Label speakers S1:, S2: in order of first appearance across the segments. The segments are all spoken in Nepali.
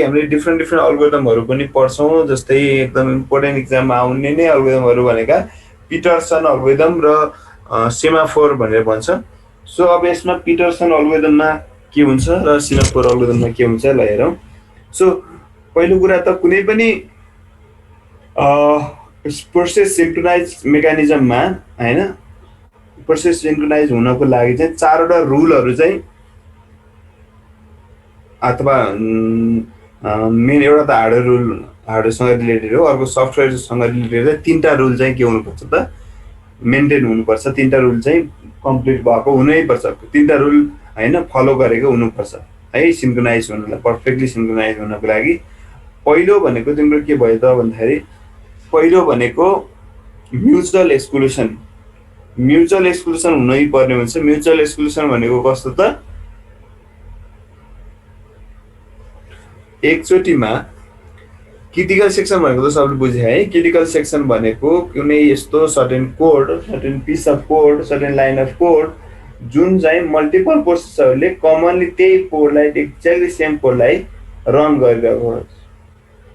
S1: हामीले डिफ्रेन्ट डिफ्रेन्ट अल्गोरिदमहरू पनि पढ्छौँ, जस्तै एकदम इम्पोर्टेन्ट इक्जाममा आउने नै अल्गोरिदमहरू भनेका पिटरसन अल्गोरिदम र सेमाफोर भनेर भन्छ। सो अब यसमा पिटरसन अल्गोरिदममा के हुन्छ र सेमाफोर अल्गोरिदममा के हुन्छ ल हेरौँ। सो पहिलो कुरा त कुनै पनि प्रोसेस सिन्क्रोनाइज मेकानिजममा होइन, प्रोसेस सिन्क्रोनाइज हुनको लागि चाहिँ चारवटा रुलहरू चाहिँ अथवा मेन एउटा त हार्डवेयरसँग रिलेटेड हो, अर्को सफ्टवेयरसँग रिलेटेड तीनवटा रुल चाहिँ के हुनुपर्छ त मेन्टेन हुनुपर्छ। तीनवटा रुल चाहिँ कम्प्लिट भएको हुनैपर्छ, तीनवटा रुल होइन फलो गरेको हुनुपर्छ है सिन्क्रोनाइज हुनलाई, पर्फेक्टली सिन्क्रोनाइज हुनको लागि। पहिलो भनेको तिम्रो के भयो त भन्दाखेरि पहिलो भनेको म्युचुअल एक्सक्लुसन। म्युचुअल एक्सक्लुसन हुनै पर्ने हुन्छ। म्युचुअल एक्सक्लुसन भनेको कस्तो त, एकचोटिमा क्रिटिकल सेक्सन भनेको त सबले बुझे है। क्रिटिकल सेक्सन भनेको कुनै यस्तो certain code, certain piece of code, certain line of code जुन चाहिँ मल्टिपल प्रोसेसरले कमनली त्यही कोडलाई, एक्ज्याक्टली सेम कोडलाई रन गरिरहेको,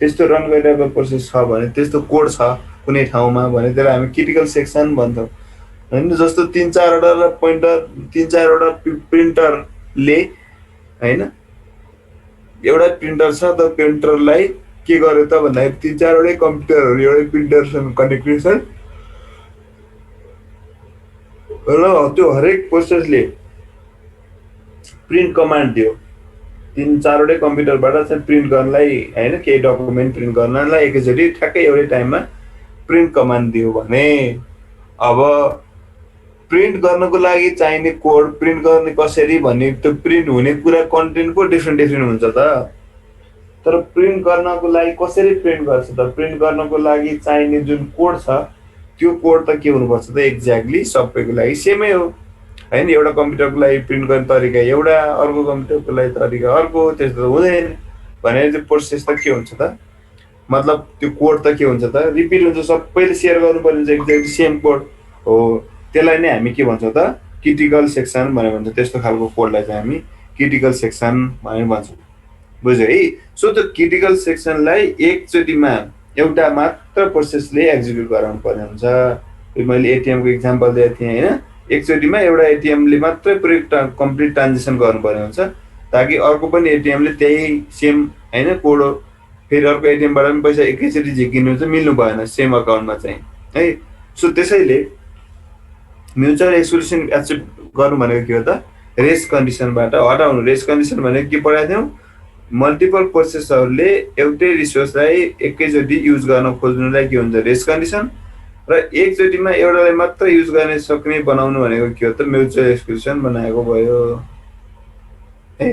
S1: त्यस्तो रन गरिरहेको प्रोसेस छ भने, त्यस्तो कोड छ कुनै ठाउँमा भने त्यसलाई हामी क्रिटिकल सेक्सन भन्छौँ होइन। जस्तो तीन चारवटा प्रिन्टरले होइन, एउटा प्रिन्टर छ, त प्रिन्टरलाई के गर्यो त भन्दाखेरि तीन चारवटै कम्प्युटरहरू एउटै प्रिन्टरसँग कनेक्टेड छन् र त्यो हरेक प्रोसेसले प्रिन्ट कमान्ड दियो तीन चारवटै कम्प्युटरबाट चाहिँ प्रिन्ट गर्नलाई होइन, केही डकुमेन्ट प्रिन्ट गर्नलाई एकैचोटि ठ्याक्कै एउटै टाइममा प्रिन्ट कमान्ड दियो भने अब प्रिन्ट गर्नको लागि चाहिने कोड प्रिन्ट गर्ने कसरी भन्ने, त्यो प्रिन्ट हुने कुरा कन्टेन्टको डिफ्रेन्ट हुन्छ त, तर प्रिन्ट गर्नको लागि कसरी प्रिन्ट गर्छ त, प्रिन्ट गर्नको लागि चाहिने जुन कोड छ त्यो कोड त के हुनुपर्छ त एक्ज्याक्टली सबैको लागि सेमै हो होइन। एउटा कम्प्युटरको लागि प्रिन्ट गर्ने तरिका एउटा, अर्को कम्प्युटरको लागि तरिका अर्को, त्यस्तो त हुँदैन भनेर त्यो प्रोसेस त के हुन्छ त, मतलब त्यो कोड त के हुन्छ त रिपिट हुन्छ, सबैले सेयर गर्नुपर्ने हुन्छ एक्ज्याक्टली सेम कोड हो। त्यसलाई नै हामी के भन्छौँ त क्रिटिकल सेक्सन भनेर भन्छौँ। त्यस्तो खालको कोडलाई चाहिँ हामी क्रिटिकल सेक्सन भनेर भन्छौँ, बुझ्यो है। सो त्यो क्रिटिकल सेक्सनलाई एकचोटिमा एउटा मात्र प्रोसेसले एक्जिक्युट गराउनु पर्ने हुन्छ। मैले एटिएमको इक्जाम्पल दिएको थिएँ होइन, एकचोटिमा एउटा एटिएमले मात्रै कम्प्लिट ट्रान्जेक्सन गर्नुपर्ने हुन्छ, ताकि अर्को पनि एटिएमले त्यही सेम होइन कोड फेरि अर्को एटिएमबाट पनि पैसा एकैचोटि झिकिनु चाहिँ मिल्नु भएन सेम अकाउन्टमा चाहिँ है। सो त्यसैले म्युचुअल एक्सक्लुसन एक्सेप्ट गर्नु भनेको के हो त, रेस कन्डिसनबाट हटाउनु। रेस कन्डिसन भनेको के पढाएको थियौँ, मल्टिपल प्रोसेसरले एउटै रिसोर्सलाई एकैचोटि युज गर्न खोज्नुलाई के हुन्छ रेस कन्डिसन, र एकचोटिमा एउटालाई मात्र युज गर्न सक्ने बनाउनु भनेको के हो त म्युचुअल एक्सक्लुसन बनाएको भयो है।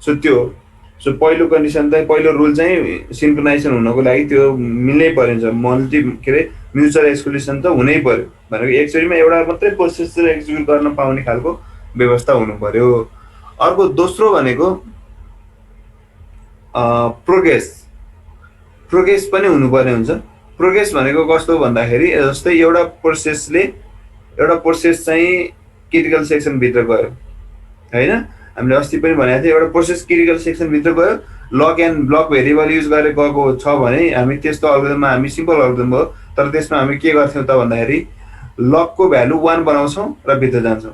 S1: सो त्यो सो पहिलो कन्डिसन चाहिँ, पहिलो रुल चाहिँ सिन्क्रोनाइजेसन हुनको लागि त्यो मिल्नै पर्ने के अरे म्युचुअल एक्सक्लुसन त हुनै पर्यो भनेको एकचोटिमा एउटा मात्रै प्रोसेस एक्जिक्युट गर्न पाउने खालको व्यवस्था हुनु पर्यो। अर्को दोस्रो भनेको प्रोग्रेस पनि हुनुपर्ने हुन्छ। प्रोग्रेस भनेको कस्तो भन्दाखेरि जस्तै एउटा प्रोसेस चाहिँ क्रिटिकल सेक्सनभित्र गयो होइन, हामीले अस्ति पनि भनेको थियो एउटा प्रोसेस क्रिटिकल सेक्सनभित्र गयो, lock and block variable use गरेर गएको छ भने हामी त्यस्तो अल्गोरिदममा हामी सिम्पल अल्गोरिदम हो, तर त्यसमा हामी के गर्थ्यौँ त भन्दाखेरि लकको भ्यालु 1 बनाउँछौँ र भित्र जान्छौँ।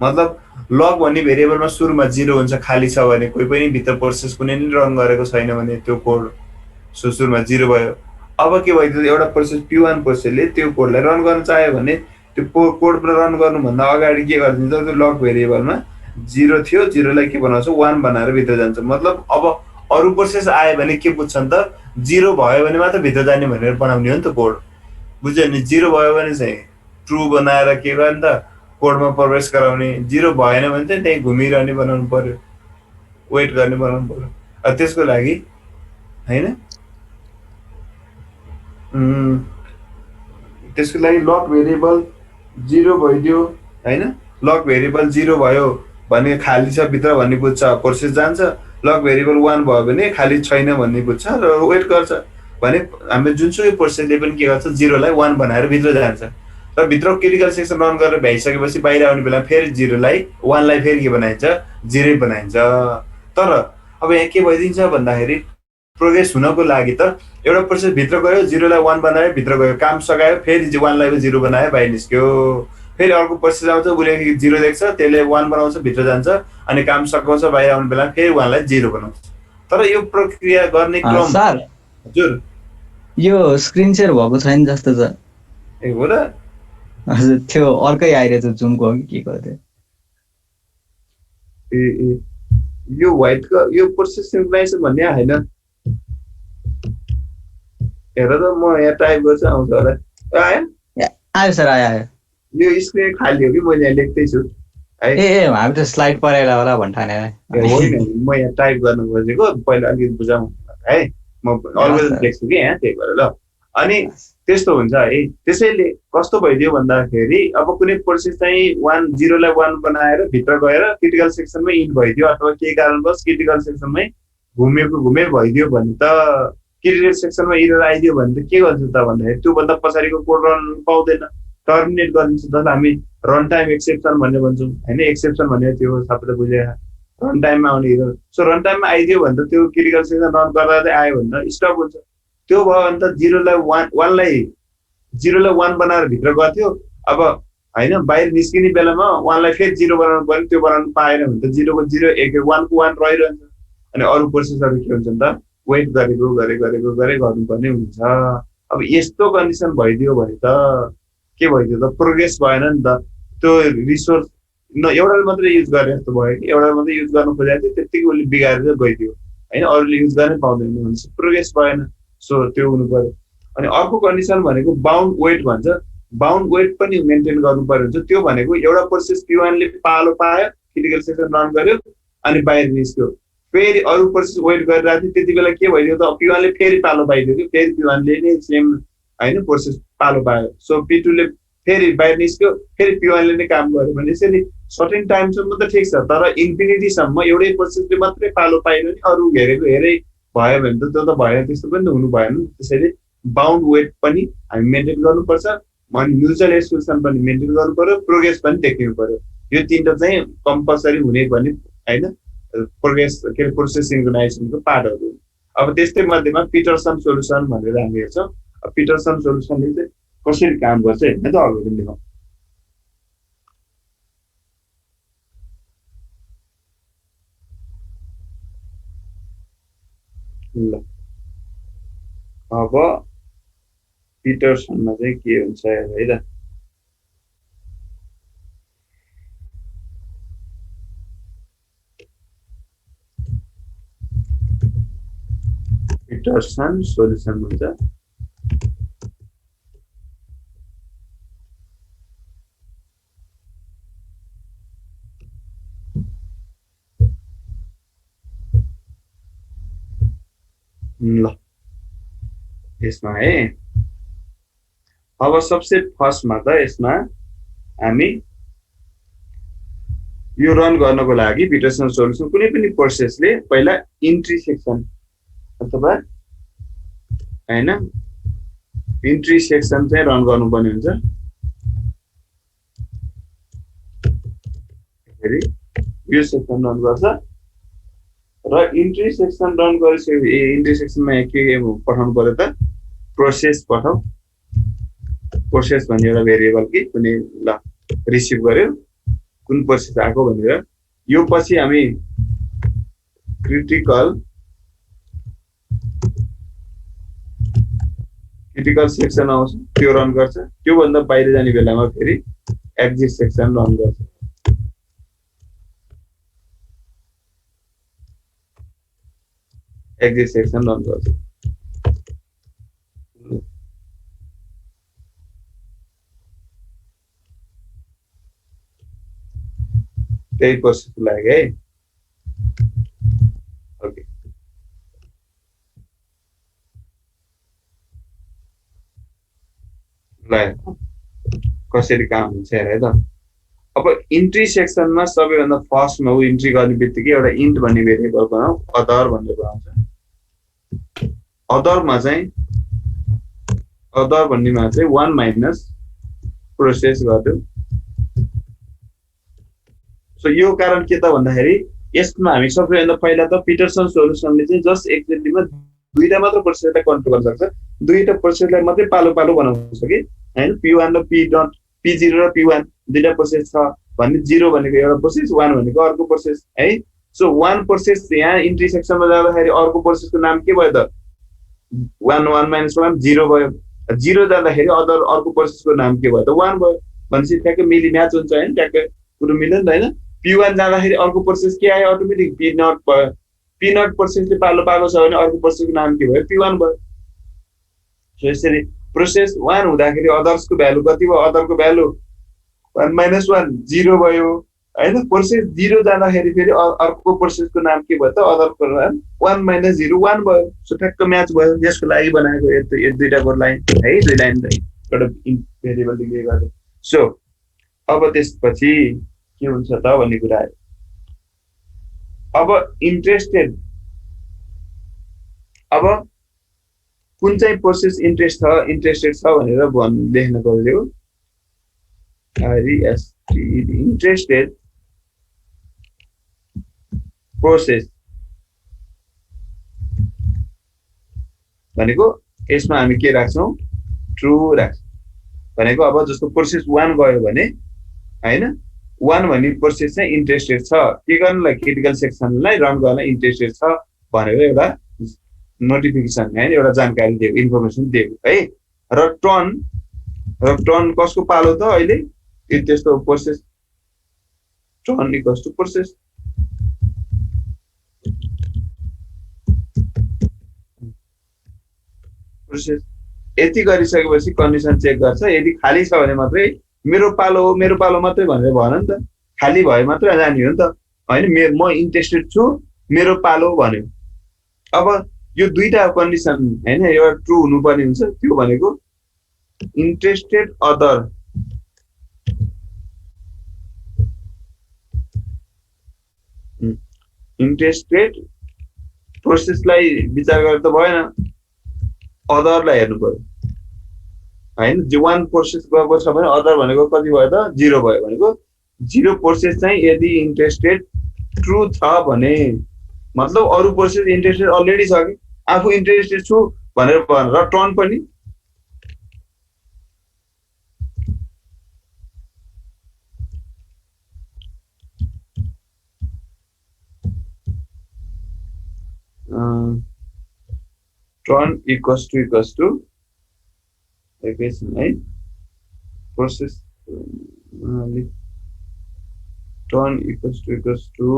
S1: मतलब लक भन्ने भेरिएबलमा सुरुमा 0 हुन्छ, खाली छ भने कोही पनि भित्र प्रोसेस कुनै पनि रन गरेको छैन भने त्यो कोड सुरुमा 0 भयो। अब के भयो त एउटा प्रोसेस P1 प्रोसेसले त्यो कोडलाई रन गर्न चाह्यो भने त्यो कोड रन गर्नुभन्दा अगाडि के गरिदिन्छ, त्यो लक भेरिएबलमा 0 थियो, 0 लाई के बनाउँछ 1 बनाएर भित्र जान्छ। मतलब अब अरू प्रोसेस आयो भने के बुझ्छन् त 0 भयो भने मात्र भित्र जाने भनेर बनाउने हो नि त कोड, बुझ्यो नि। 0 भयो भने चाहिँ ट्रु बनाएर के गर्ने त कोडमा प्रवेश गराउने, 0 भएन भने चाहिँ त्यही घुमिरहने बनाउनु पर्यो, वेट गर्ने बनाउनु पर्यो। त्यसको लागि होइन त्यसको लागि लक भेरिएबल 0 भइदियो होइन, लक भेरिएबल 0 भयो भने खाली छ भित्र भन्ने बुझ्छ, प्रोसेस जान्छ। लक भेरिएबल 1 भयो भने खाली छैन भन्ने बुझ्छ र वेट गर्छ भने हामीले जुनसुकै प्रोसेसले पनि के गर्छ 0 लाई 1 बनाएर भित्र जान्छ, र भित्र क्रिटिकल सेक्सन रन गरेर भ्याइसकेपछि बाहिर आउने बेला फेरि 0 लाई 1 लाई फेरि के बनाइन्छ 0 बनाइन्छ। तर अब यहाँ के भइदिन्छ भन्दाखेरि प्रोग्रेस हुनको लागि त एउटा प्रोसेस भित्र गयो 0 लाई 1 बनायो भित्र गयो काम सकायो फेरि 1 लाई 0 बनायो बाहिर निस्क्यो फेरि अर्को प्रोसेस आउँछ उसले 0 देख्छ त्यसले 1 बनाउँछ भित्र जान्छ अनि काम सकाउँछ बाहिर आउने बेला फेरि 1 लाई 0 बनाउँछ तर यो प्रक्रिया गर्ने क्रम
S2: सर
S1: हजुर
S2: यो स्क्रिन शेयर भएको छैन जस्तो छ
S1: ए हो र
S2: हजुर त्यो अर्कै आइरहेछ जुमको हो कि के गर्दै
S1: ए यो व्हाइटको यो प्रोसेस सिंक्रोनाइजेसन भन्ने हैन हेर त म यहाँ टाइप गर्छु आउँछ होला आयो
S2: आयो सर आयो
S1: यो स्क्रिन खाली हो कि मैले यहाँ लेख्दै छु है
S2: ए हामी त स्लाइड परेला होला भन्ठाने
S1: होइन म यहाँ टाइप गर्नु खोजेको पहिला अलिकति बुझाउँ है म अलवेज लेख्छु कि यहाँ त्यही भएर ल अनि त्यस्तो हुन्छ है त्यसैले कस्तो भइदियो भन्दाखेरि अब कुनै प्रोसेस चाहिँ 0 लाई 1 बनाएर भित्र गएर क्रिटिकल सेक्सनमै इन्ड भइदियो अथवा केही कारणवश क्रिटिकल सेक्सनमै घुमे भइदियो भने त क्रिटिकल सेक्सनमा एरर आइदियो भने त के गर्छ त भन्दाखेरि त्योभन्दा पछाडिको कोड रन पाउँदैन टर्मिनेट गरिदिन्छ जसलाई हामी रन टाइम एक्सेप्सन भन्ने भन्छौँ होइन एक्सेप्सन भन्ने त्यो सबैले बुझे रन टाइममा आउने एरर सो रन टाइममा आइदियो भने त त्यो क्रिटिकल सेक्सन रन गर्दा आयो भने त स्टप हुन्छ त्यो भयो भने त 0 लाई 1 बनाएर भित्र गथ्यो अब होइन बाहिर निस्किने बेलामा 1 लाई फेरि 0 बनाउनु पर्यो त्यो बनाउनु पाएन भने त 0 को 0 1 को 1 रहिरहन्छ अनि अरू प्रोसेसहरू के हुन्छ त वेट गरेको गर्नुपर्ने हुन्छ अब यस्तो कन्डिसन भइदियो भने त के भइदियो त प्रोग्रेस भएन नि त त्यो रिसोर्स एउटाले मात्रै युज गरे जस्तो भयो कि एउटाले मात्रै युज गर्नु खोजेको थियो त्यतिकै उसले बिगारेर गइदियो होइन अरूले युज गर्नै पाउँदैन भने प्रोग्रेस भएन सो त्यो हुनु पर्यो अनि अर्को कन्डिसन भनेको बाउन्ड वेट भन्छ बाउन्ड वेट पनि मेन्टेन गर्नु पर्यो हुन्छ त्यो भनेको एउटा प्रोसेस P1 ले पालो पायो क्रिटिकल सेक्सन रन गर्यो अनि बाहिर निस्क्यो फेरि अरू प्रोसेस वेट गरिरहेको थियो त्यति बेला के भइदियो त P1 ले फेरि पालो पाइदियो कि फेरि P1 ले नै सेम होइन प्रोसेस पालो पायो सो P2 ले फेरि बाहिर निस्क्यो फेरि P1 ले नै काम गर्यो भने यसरी सर्टेन टाइमसम्म त ठिक छ तर इन्फिनिटीसम्म एउटै प्रोसेसले मात्रै पालो पाइयो भने अरू घेरेको हेरै भयो भने त त्यो त भएन त्यस्तो पनि त हुनु भएन त्यसैले बाउन्ड वेट पनि हामी मेन्टेन गर्नुपर्छ अनि म्युचुअल एक्सक्लुजन पनि मेन्टेन गर्नु पर्यो प्रोग्रेस पनि देखिनु पर्यो यो तीनटा चाहिँ कम्पलसरी हुने भन्ने होइन प्रोग्रेस के प्रोसेस सिंक्रोनाइजेसनको पार्टहरू अब त्यस्तै मध्येमा पिटरसन सोल्युसन भनेर हामी हेर्छौँ पिटरसन सोल्युसनले चाहिँ कसरी काम गर्छ हेर्ने त अगाडि पनि देखाउँ ल अब पिटरसनमा चाहिँ के हुन्छ है त पिटरसन सोल्युसन हुन्छ ल यसमा है अब सबसे फर्स्टमा त यसमा हामी यो रन गर्नको लागि पिटरसन सोल्युसन कुनै पनि प्रोसेसले पहिला इन्ट्री सेक्सन अथवा हैन इन्ट्री सेक्सन चाहिँ रन गर्नुपर्ने हुन्छ फेरि यो सेक्सन रन गर्छ र इन्ट्री सेक्सन रन गरेपछि इन्ट्री सेक्सनमा के पठाउनु पर्यो त प्रोसेस पठाऊ प्रोसेस भन्ने एउटा भेरिएबल कि कुनै ल रिसिभ गर्यो कुन प्रोसेस आएको भनेर यो पछि हामी क्रिटिकल सेक्सन आउँछ त्यो रन गर्छ त्यो भन्दा बाहिर जाने बेलामा फेरि एक्जिट सेक्सन रन गर्छ एक्जिट सेक्सन रन गर्छ त्यही प्रोसेसको लागि है ओके ल कसरी काम हुन्छ हेर है त अब इन्ट्री सेक्सनमा सबैभन्दा फर्स्टमा ऊ इन्ट्री गर्ने बित्तिकै एउटा इन्ट भन्ने भेरिएबल बनाऊ अदर भनेर आउँछ अदरमा चाहिँ अदर भन्नेमा चाहिँ 1 माइनस प्रोसेस गर्यो सो यो कारण के त भन्दाखेरि यसमा हामी सबैभन्दा पहिला त पिटरसन सोल्युसनले चाहिँ जस्ट एकचोटिमा दुईटा मात्र प्रोसेसलाई कन्ट्रोल गर्न सक्छ, दुईटा प्रोसेसलाई मात्रै पालो पालो बनाउँछ कि हैन। P1 र P0 र P1 दुईटा प्रोसेस छ भन्ने, 0 भनेको एउटा प्रोसेस, 1 भनेको अर्को प्रोसेस है। सो 1 प्रोसेस यहाँ इन्टरसेक्सनमा जाँदाखेरि अर्को प्रोसेसको नाम के भयो त? 1 1 - 1 0 भयो। 0 जाँदाखेरि अर्को प्रोसेसको नाम के भयो त? 1 भयो। भनेपछि ठ्याक्कै मिली म्याच हुन्छ हैन, ठ्याक्कै कुरो मिल्यो नि त हैन। P1 जाँदाखेरि अर्को प्रोसेस के आयो? अटोमेटिक P0 भयो। P0 प्रोसेसले पालो पालो छ भने अर्को प्रोसेसको नाम के भयो? P1 भयो। सो यसरी प्रोसेस 1 हुँदाखेरि अदर्सको भ्यालु कति भयो? अदरको भ्यालु 1 - 1 0 भयो हैन। प्रोसेस 0 जाँदाखेरि फेरि अर्को प्रोसेसको नाम के भयो त? अदरको 1 - 0 1 भयो। सो ठ्याक्क म्याच भयो। यसको लागि बनाएको यो दुईटाको लाइन है, दुई लाइन एउटा भेरिएबल डिक्लेयर गर्दै। सो अब त्यसपछि के हुन्छ त भन्ने कुरा आयो। अब इन्ट्रेस्टेड, अब कुन चाहिँ प्रोसेस इन्ट्रेस्टेड छ भनेर लेख्न पर्यो। इन्ट्रेस्टेड प्रोसेस भनेको यसमा हामी के राख्छौँ? ट्रु राख्छौँ भनेको। अब जस्तो प्रोसेस 1 गयो भने हैन, 1 भन्ने प्रोसेस चाहिँ इन्ट्रेस्टेड छ, के गर्नलाई? क्रिटिकल सेक्सनलाई रन गर्न इन्ट्रेस्टेड छ भनेर एउटा नोटिफिकेसन हैन, एउटा जानकारी दिएको, इन्फर्मेसन दिएको है। र टर्न कसको पालो त अहिले? त्यस्तो process turn equals to process. यति गरिसकेपछि कन्डिसन चेक गर्छ। यदि खाली छ भने मात्रै मेरो पालो मात्रै भनेर भन नि त। खाली भए मात्रै जाने हो नि त हैन। म इन्ट्रेस्टेड छु, मेरो पालो भन्यो। अब यो दुईटा कन्डिसन हैन, एउटा ट्रु हुनुपर्ने हुन्छ। त्यो भनेको इन्ट्रेस्टेड अदर, इन्ट्रेस्टेड प्रोसेसलाई विचार गरेर त भएन, अदरलाई हेर्नु पर्यो हैन। 1 प्रोसेस गएको छ भने अदर भनेको कति भयो त? 0 भयो। भनेको 0 प्रोसेस चाहिँ यदि इन्ट्रेस्टेड ट्रु छ भने मतलब अरू प्रोसेस इन्ट्रेस्टेड अलरेडी छ कि आफू इन्ट्रेस्टेड छु भनेर भन। र टर्न पनि टर्न इक्वल्स टु एकैछिन है, process turn equals to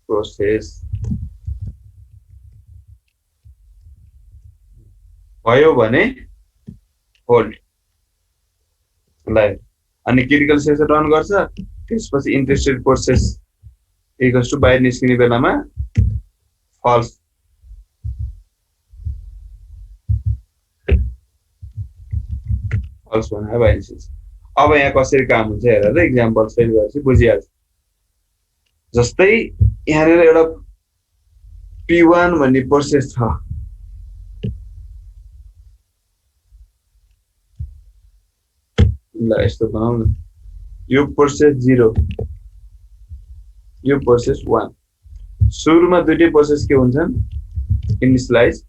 S1: process भयो भने होल्ड ल। अनि क्रिटिकल सेक्सन रन गर्छ, त्यसपछि इन्ट्रेस्टेड प्रोसेस इक्वल्स टु बाहिर निस्किने बेलामा फल्स भनेर बाहिर निस्किन्छ। अब यहाँ कसरी काम हुन्छ हेरेर इक्जाम्पल फेल गरेपछि बुझिहाल्छ। जस्तै यहाँनिर एउटा P1 भन्ने प्रोसेस छ, ल यस्तो बनाऊ न। यो प्रोसेस 0, यो प्रोसेस 1। सुरुमा दुईटै प्रोसेस के हुन्छन्? इनिशियलाइज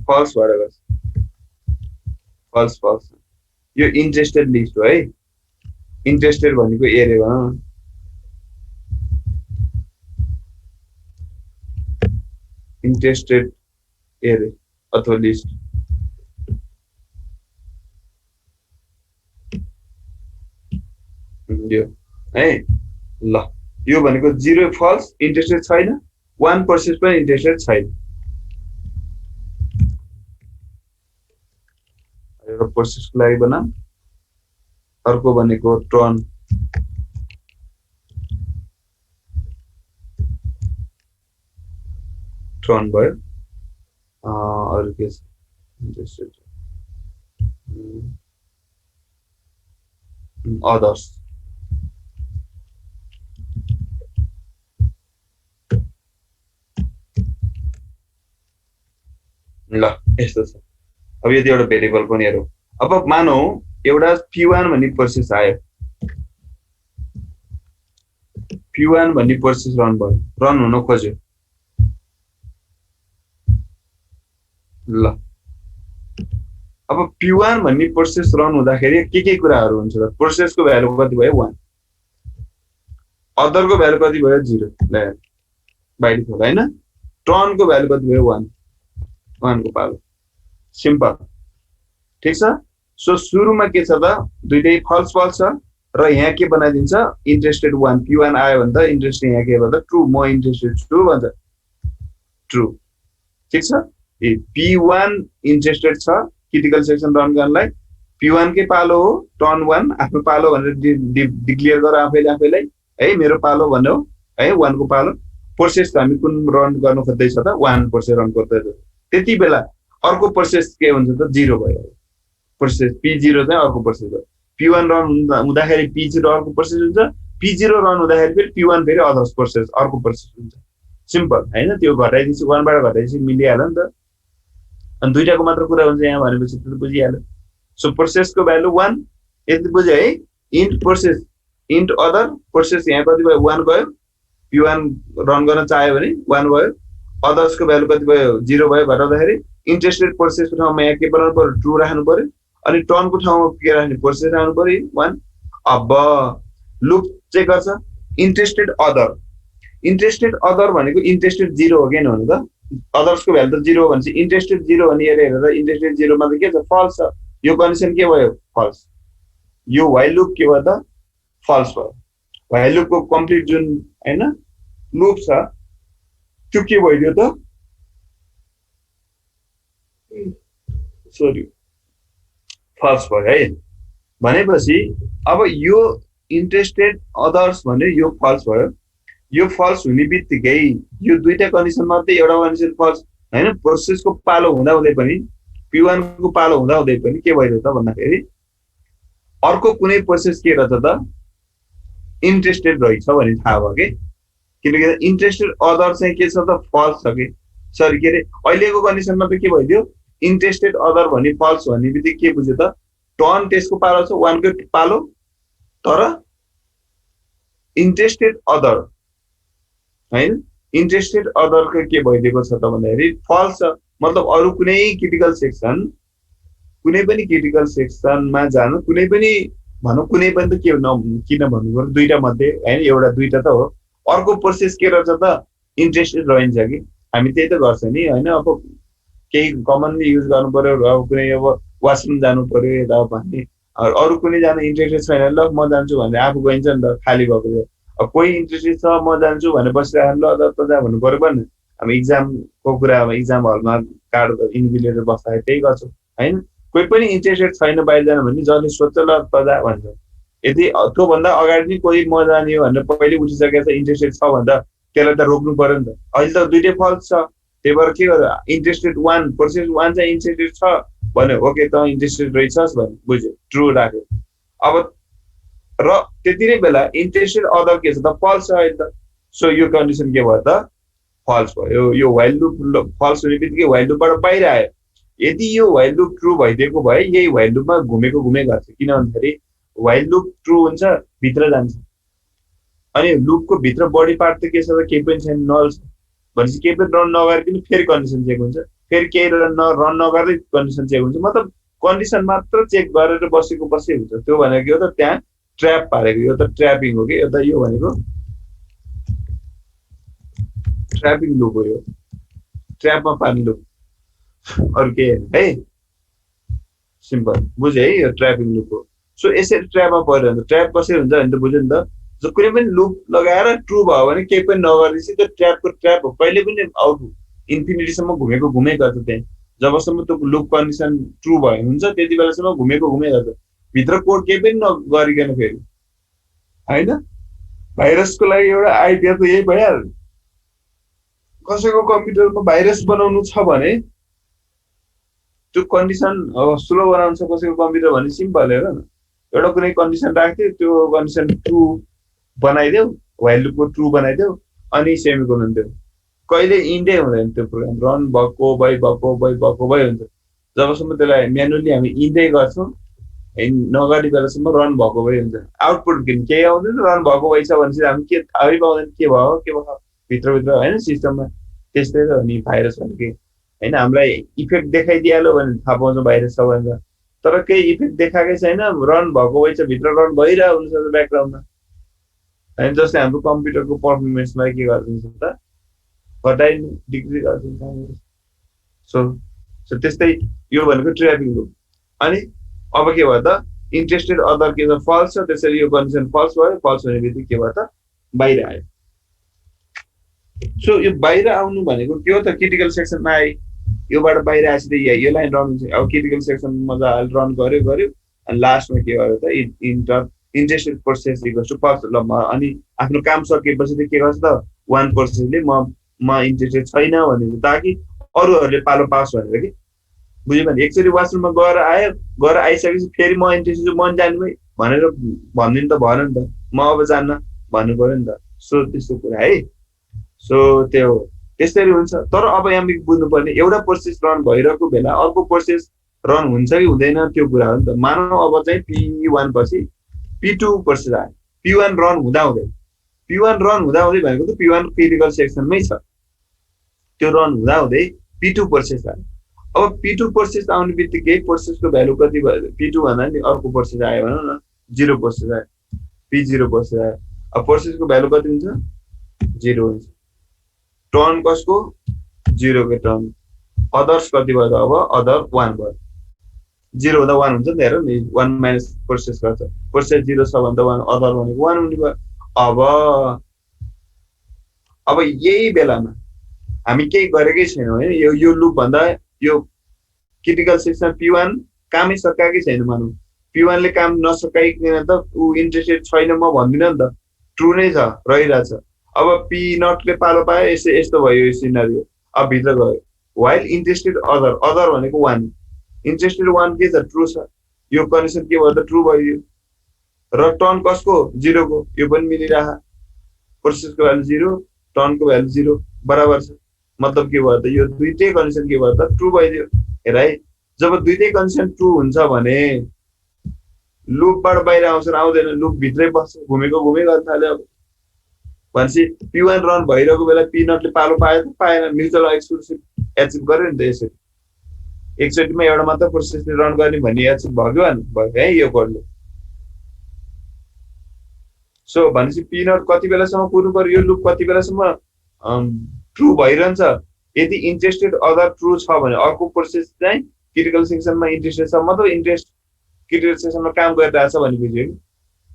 S1: फल्स भएर गन्छ, फल्स। यो इन्ट्रेस्टेड लिस्ट हो है। इन्ट्रेस्टेड भनेको एरे भनौँ न। इन्ट्रेस्टेड एरे अथवा लिस्ट यो है। ल यो भनेको 0 फल्स, इन्ट्रेस्टेड छैन। 1 प्रोसेस पनि इन्ट्रेस्टेड छैन। एउटा प्रोसेसको लागि बनाऊ। अर्को भनेको टर्न भयो। अरू के छ? इन्ट्रेस्टेड अदर्स ल यस्तो छ। अब यदि एउटा भेरिएबल पनि हेरौँ। अब मानौ एउटा P1 भन्ने प्रोसेस आयो, P1 भन्ने प्रोसेस रन भयो, रन हुन खोज्यो। ल अब P1 भन्ने प्रोसेस रन हुँदाखेरि के कुराहरू हुन्छ त? प्रोसेसको भ्यालु कति भयो? 1, अदरको भ्यालु कति भयो? 0। ल बाइ डिफल्ट हैन, टर्नको भ्यालु कति भयो? 1, 1 को पालो। सिम्पल, ठीक छ। सो सुरुमा के छ त? दुईटै फल्स फल्स छ र यहाँ के बनाइदिन्छ? इन्ट्रेस्टेड 1 P1 आयो भने त इन्ट्रेस्ट यहाँ के भन्छ? ट्रु, म इन्ट्रेस्टेड छु भन्छ, ट्रु, ठीक छ। P1 इन्ट्रेस्टेड छ क्रिटिकल सेक्सन रन गर्नलाई, P1 के पालो हो, टर्न 1 आफ्नो पालो भनेर डिक्लेयर गर आफैलाई है, मेरो पालो भन्यो है, 1 को पालो। प्रोसेस हामी कुन रन गर्नु खोज्दैछ त? 1 प्रोसेस रन गर्दैछ। त्यति बेला अर्को प्रोसेस के हुन्छ त? 0 भयो। प्रोसेस P0 चाहिँ अर्को प्रोसेस हो। P1 रन हुँदाखेरि P0 अर्को प्रोसेस हुन्छ, P0 रन हुँदाखेरि फेरि P1 फेरि अदर्स प्रोसेस अर्को प्रोसेस हुन्छ। सिम्पल हैन, त्यो घटाइदिन्छ, 1 बाट घटाइदिन्छ मिलिहाल्यो नि त। अनि दुईटाको मात्र कुरा हुन्छ यहाँ भनेपछि त बुझिहाल्यो। सो प्रोसेसको भ्यालु 1, यति बुझ्यो है। Int process, int other process यहाँ कति भयो? 1 गयो। P1 रन गर्न चाह्यो भने 1 भयो। अदर्सको भ्यालु कति भयो? 0 भयो। घटाउँदाखेरि इन्ट्रेस्टेड प्रोसेसको ठाउँमा यहाँ के बनाउनु पर्यो? ट्रु राख्नु पर्यो। अनि टर्नको ठाउँमा के राख्ने? प्रोसेस राख्नु पर्यो 1। अब लुप चेक गर्छ, इन्ट्रेस्टेड अदर। इन्ट्रेस्टेड अदर भनेको इन्ट्रेस्टेड 0 हो कि होइन त? अदर्सको भ्यालु त 0 हो भनेपछि इन्ट्रेस्टेड 0 भने हेरेर इन्ट्रेस्टेड 0 मा त के छ? फल्स छ। यो कन्डिसन के भयो? फल्स। यो व्हाइल लुप के भयो त? फल्स भयो। व्हाइल लुपको कम्प्लिट जुन हैन लुप छ त्यो के भइदियो त? सरी, फल्स भयो है। भनेपछि अब यो इन्ट्रेस्टेड अदर्स भने यो फल्स भयो। यो फल्स हुने बित्तिकै यो दुईटा कन्डिसन मात्रै, एउटा कन्डिसन फल्स हैन, प्रोसेसको पालो हुँदा हुँदै पनि, P1 को पालो हुँदा हुँदै पनि के भइदियो त भन्दाखेरि अर्को कुनै प्रोसेस के रहेछ त? इन्ट्रेस्टेड रहेछ भने थाहा भयो के। किनकि इन्ट्रेस्टेड अदर चाहिँ के छ त? फल्स छ कि सरी के रे, अहिलेको कन्डिसनमा त के भइदियो? इन्ट्रेस्टेड अदर भन्ने फल्स भन्ने बित्तिकै के बुझ्यो त? टर्न त्यसको पालो छ 1 को पालो, तर इन्ट्रेस्टेड अदर हैन, इन्ट्रेस्टेड अदरको के भइदिएको छ त भन्दाखेरि फल्स छ। मतलब अरु कुनै क्रिटिकल सेक्सन, कुनै पनि क्रिटिकल सेक्सनमा जानु, कुनै पनि भनौँ, कुनै पनि त के किन भन्नु पर्यो? दुईटा मध्ये हैन, एउटा दुईटा त हो। अर्को प्रोसेस के रहेछ त? इन्ट्रेस्टेड रहन्छ कि हामी त्यही त गर्छ नि हैन। अब केही कमनली युज गर्नु पर्यो, अब कुनै अब वासरुम जानु पर्यो यता भन्ने, अरु कुनै जानु इन्ट्रेस्टेड छैन, ल म जान्छु भने आफू गइन्छ नि त खाली भएको। अब कोही इन्ट्रेस्टेड छ, म जान्छु भने बसिरहेको, ल त जा भन्नु पर्यो भन्ने। अब इक्जामको कुरा, अब इक्जाम हलमा कार्ड इन्भिजिलेटर बस्दाखेरि त्यही गर्छौँ हैन। कोही पनि इन्ट्रेस्टेड छैन बाहिर जानु भने जसले सोध्छ ल त जा भन्छ। यदि त्योभन्दा अगाडि नै कोही म जाने हो भनेर पहिले उठिसकेको छ, इन्ट्रेस्टेड छ भने त त्यसलाई त रोक्नु पर्यो नि त। अहिले त दुईटै फल्स छ, त्यही भएर के गर्यो? इन्ट्रेस्टेड 1 प्रोसेस 1 चाहिँ इन्ट्रेस्टेड छ भन्यो, ओके त इन्ट्रेस्टेड रहेछस् भन्यो, बुझ्यो, ट्रु राख्यो। अब र त्यति नै बेला इन्ट्रेस्टेड अदर के छ त? फल्स छ अहिले त। सो यो कन्डिसन के भयो त? फल्स भयो। यो व्हाइल लुप फल्स हुने बित्तिकै व्हाइल लुपबाट बाहिर आयो। यदि यो व्हाइल लुप ट्रु भइदिएको भए यही व्हाइल लुपमा घुमेको गर्छ। किन भन्दाखेरि व्हाइल लुप ट्रु हुन्छ, भित्र जान्छ। अनि लुपको भित्र बडी पार्ट त के छ त? केही पनि छैन, नल छ। भनेपछि केही पनि रन नगरिकन फेरि कन्डिसन चेक हुन्छ, फेरि केही रन नगर्दै कन्डिसन चेक हुन्छ। मतलब कन्डिसन मात्र चेक गरेर बसेको बसै हुन्छ। त्यो भनेको के हो त? त्यहाँ ट्र्याप पारेको, यो त ट्र्यापिङ हो कि, यो त यो भनेको ट्र्यापिङ लुप हो। यो ट्र्यापमा पार्ने लुप, अरू के है। सिम्पल बुझ्यो है, यो ट्र्यापिङ लुप हो। सो यसरी ट्र्यापमा पर्यो भने ट्र्याप कसरी हुन्छ भने त बुझ्यो नि त। जो कुनै पनि लुप लगाएर ट्रु भयो भने केही पनि नगरेपछि त्यो ट्र्यापको ट्र्याप हो, कहिले पनि आउट इन्फिनिटीसम्म घुमेको गर्छ। त्यहाँ जबसम्म त्यो लुप कन्डिसन ट्रु भयो हुन्छ त्यति बेलासम्म घुमेको गर्छ। भित्र कोड केही पनि नगरिकन फेरि हैन। भाइरसको लागि एउटा आइडिया त यही भइहाल्यो। कसैको कम्प्युटरमा भाइरस बनाउनु छ भने त्यो कन्डिसन स्लो बनाउँछ कसैको कम्प्युटर भने सिम्पल हेर न। एउटा कुनै कन्डिसन राख्थ्यो, त्यो कन्डिसन ट्रु बनाइदेऊ, व्हाइल लुपको ट्रु बनाइदेऊ, अनि सेमिकोलन देऊ। कहिले इन्डै हुँदैन त्यो प्रोग्राम, रन भएको भइ हुन्छ। जबसम्म त्यसलाई म्यानुअली हामी इन्डै गर्छौँ, नगरी बेलासम्म रन भएको भइ हुन्छ। आउटपुट केही आउँदैन, रन भएको भइ छ भनेपछि हामी के थाहै पाउँदैन के भयो भित्रभित्र होइन सिस्टममा। त्यस्तै त हो नि भाइरस भनेको होइन, हामीलाई इफेक्ट देखाइदिइहाल्यो भने थाहा पाउँछ भाइरस छ भनेर, तर केही इफेक्ट देखाएकै छैन, रन भएको भइ छ, भित्र रन भइरहेको हुनसक्छ ब्याकग्राउन्डमा होइन। जस्तै हाम्रो कम्प्युटरको पर्फर्मेन्सलाई के गरिदिन्छ त, घटाइ डिग्री गरिदिन्छ। सो त्यस्तै यो भनेको ट्र्यापिङ लुप। अनि अब के भयो त, इन्ट्रेस्टेड अदर के छ, फल्स छ, त्यसरी यो कन्डिसन फल्स भयो, फल्स हुने बित्तिकै के भयो त, बाहिर आयो। सो यो बाहिर आउनु भनेको के हो त, क्रिटिकल सेक्सनमा आए, योबाट बाहिर आएपछि यो लाइन रन हुन्छ। अब क्रिटिकल सेक्सन मजाले रन गर्यो अनि लास्टमा के भयो त, interested process equals to false. ल अनि आफ्नो काम सकेपछि त के गर्छ त, वान प्रोसेसले म इन्ट्रेस्टेड छैन भनेको, ताकि अरूहरूले पालो पाओस् भनेर कि, बुझ्यो भने। एकचोटि वासरुममा गएर आयो, गएर आइसकेपछि फेरि म इन्ट्रेस्टेड छु, म जानु है भनेर भनिदिनु त भएन नि त, म अब जान्न भन्नु पर्यो नि त। सो त्यस्तो कुरा है। सो त्यसरी हुन्छ। तर अब यहाँ बुझ्नुपर्ने, एउटा प्रोसेस रन भइरहेको बेला अर्को प्रोसेस रन हुन्छ कि हुँदैन त्यो कुरा हो नि त। मानौ अब चाहिँ P1 पछि P2 प्रोसेस आयो, P1 रन हुँदाहुँदै भनेको त P1 क्रिटिकल सेक्सनमै छ, त्यो रन हुँदाहुँदै P2 प्रोसेस आयो। अब P2 प्रोसेस आउने बित्तिकै प्रोसेसको भ्यालु कति भयो, P2 भन्दा नि अर्को प्रोसेस आयो भनौँ न, 0 प्रोसेस आयो, P0 प्रोसेस आयो। अब प्रोसेसको भ्यालु कति हुन्छ, 0 हुन्छ। टर्न कसको, 0 को टर्न। अदर्स कति भयो त, अब अदर 1 भयो। 0 हुँदा 1 हुन्छ नि त, हेर नि, 1 माइनस प्रोसेस गर्छ, प्रोसेस 0 छ भने त 1, अदर भनेको 1 हुने भयो। अब यही बेलामा हामी केही गरेकै छैनौँ होइन, यो लुप भन्दा यो क्रिटिकल सेक्सन P1 कामै सकाएकै छैन। मानौँ P1 ले काम नसकाइकन त ऊ इन्ट्रेस्टेड छैन म भन्दिनँ नि त, ट्रु नै छ, रहिरहेछ। अब P0 ले पालो पायो, यस्तो भयो यो सिनारियो। अब भित्र गयो, व्हाइल इन्ट्रेस्टेड अदर भनेको 1, इन्ट्रेस्टेड 1 के छ, ट्रु छ। यो कन्डिसन के भयो त, ट्रु भयो। र टर्न कसको, 0 को, यो पनि मिलिरह, प्रोसेसको भ्यालु 0, टर्नको भ्यालु 0 बराबर छ। मतलब के भयो त, यो दुईटै कन्डिसन के भयो त, ट्रु भइदियो। हेर है, जब दुईटै कन्डिसन ट्रु हुन्छ भने लुपबाट बाहिर आउँछ र आउँदैन, लुप भित्रै बस्छ, घुमेको गर्न थाल्यो। अब भनेपछि P1 रन भइरहेको बेला P0 ले पालो पायो त पाएन, म्युचुअल एक्सक्लुसिभ एचिभ गर्यो नि त। यसरी एकचोटिमा एउटा मात्र प्रोसेसले रन गर्ने भन्ने एचिभ भयो है यो कोडले। सो भनेपछि P0 कति बेलासम्म पुग्नु पर्यो, यो लुप कति बेलासम्म ट्रु भइरहन्छ। यदि इन्ट्रेस्टेड अदर ट्रु छ भने अर्को प्रोसेस चाहिँ क्रिटिकल सेक्सनमा इन्ट्रेस्टेड छ, मतलब इन्ट्रेस्ट क्रिटिकल सेक्सनमा काम गरिरहेछ भने बुझ्यो कि।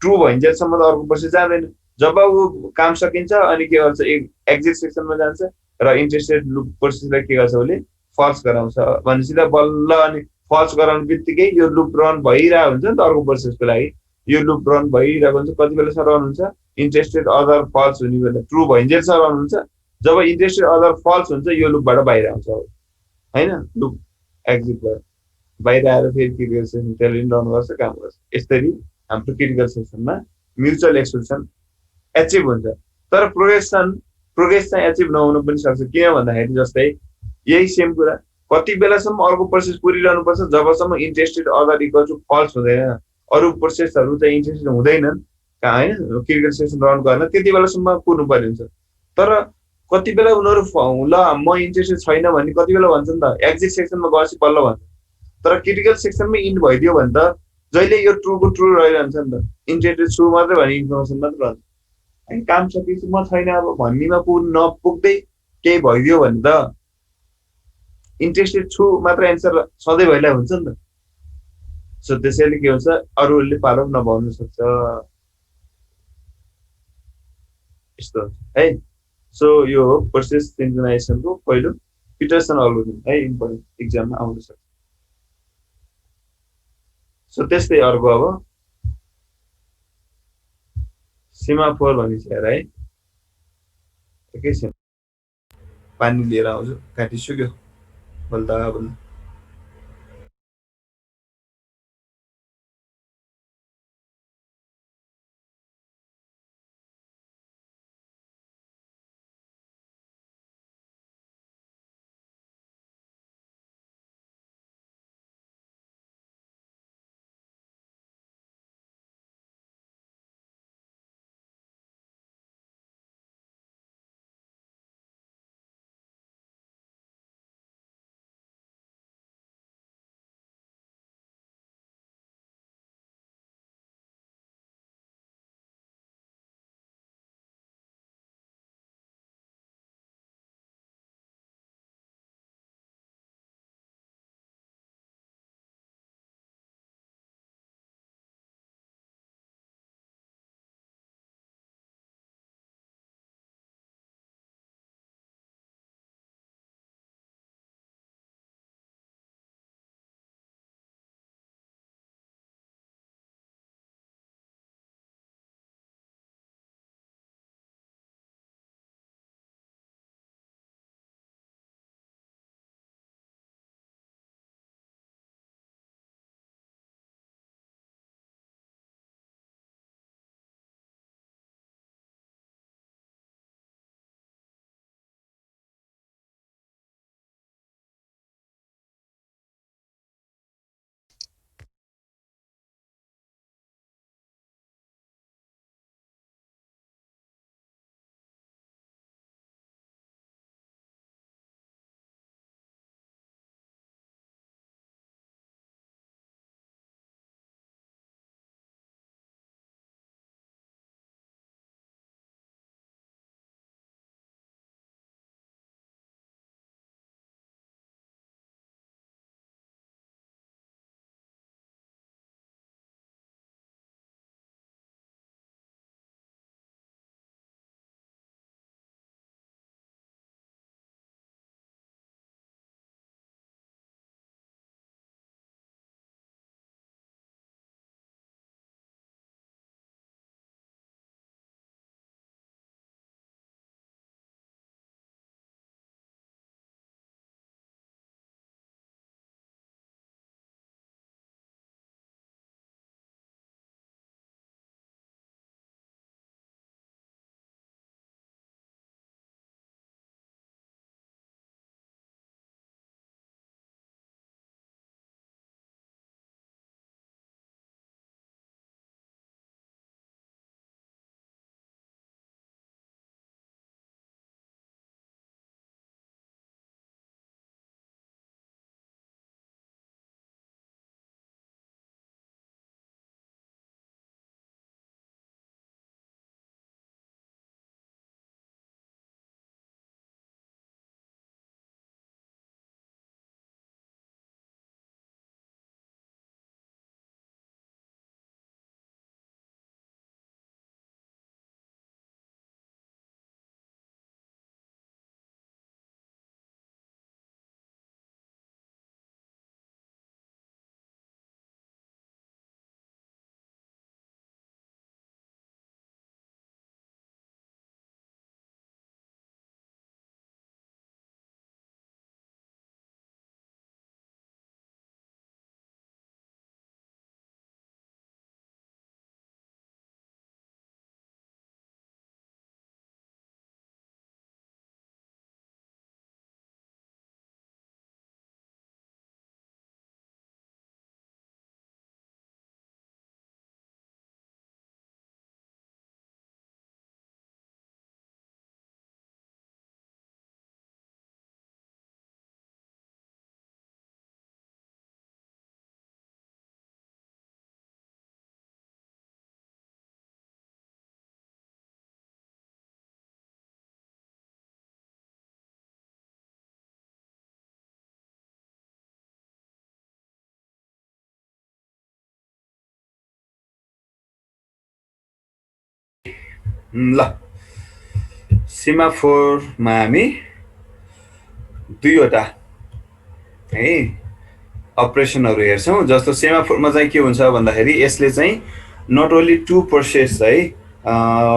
S1: ट्रु भइन्जेलसम्म त अर्को प्रोसेस जाँदैन। जब ऊ काम सकिन्छ अनि के गर्छ, एक्जिट सेक्सनमा जान्छ र इन्ट्रेस्टेड लुप प्रोसेसलाई के गर्छ, उसले फल्स गराउँछ भनेपछि त बल्ल अनि फल्स गराउने बित्तिकै यो लुप रन भइरहेको हुन्छ नि त अर्को प्रोसेसको लागि। यो लुप रन भइरहेको हुन्छ, कति बेलासम्म रन हुन्छ, इन्ट्रेस्टेड अदर फल्स हुने बेला, ट्रु भइन्जेलसम्म रन हुन्छ। जब इन्ट्रेस्टेड अदर फल्स हुन्छ, यो लुपबाट बाहिर आउँछ होइन, लुप एक्जिट भयो, बाहिर आएर फेरि क्रिटिकल सेक्सन त्यसले रन गर्छ, काम गर्छ। यसरी हाम्रो क्रिटिकल सेक्सनमा म्युचुअल एक्सक्लुसन एचिभ हुन्छ। तर प्रोग्रेस चाहिँ एचिभ नहुन पनि सक्छ। किन भन्दाखेरि जस्तै यही सेम कुरा, कति बेलासम्म अर्को प्रोसेस पुरिरहनु पर्छ, जबसम्म interested other equal to false हुँदैन, अरू प्रोसेसहरू चाहिँ इन्ट्रेस्टेड हुँदैनन् होइन क्रिटिकल सेक्सन रन गर्न, त्यति बेलासम्म पुग्नु पर्ने हुन्छ। तर कति बेला उनीहरू ल म इन्ट्रेस्टेड छैन भन्ने कति बेला भन्छ नि त, एक्जिट सेक्सनमा गएपछि बल्ल भन्छ। तर क्रिटिकल सेक्सनमै इन्ड भइदियो भने त जहिले यो ट्रुको ट्रु रहिरहन्छ नि त, इन्ट्रेस्टेड छु मात्रै भन्ने इन्फर्मेसन मात्र रहन्छ। अनि काम सकेपछि म छैन अब भन्नेमा नपुग्दै केही भइदियो भने त इन्ट्रेस्टेड छु मात्र एन्सर सधैँ भइरहेको हुन्छ नि त। सो त्यसैले के हुन्छ, अरूहरूले पालो नपाउन सक्छ, यस्तो हुन्छ है। सो यो हो प्रोसेस सिन्क्रोनाइजेसनको पहिलो पिटरसन एल्गोरिथम है, इम्पोर्टेन्ट इक्जाममा आउन सक्छ। सो त्यस्तै अर्को अब सेमाफोर भनिन्छ हेर है, एकैछिन पानी लिएर आउँछु, काटिसक्यो बल्दा ल सिमाफोरमा हामी दुईवटा है अपरेसनहरू हेर्छौँ। जस्तो सेमाफोरमा चाहिँ के हुन्छ भन्दाखेरि यसले चाहिँ नट ओन्ली टु प्रोसेस है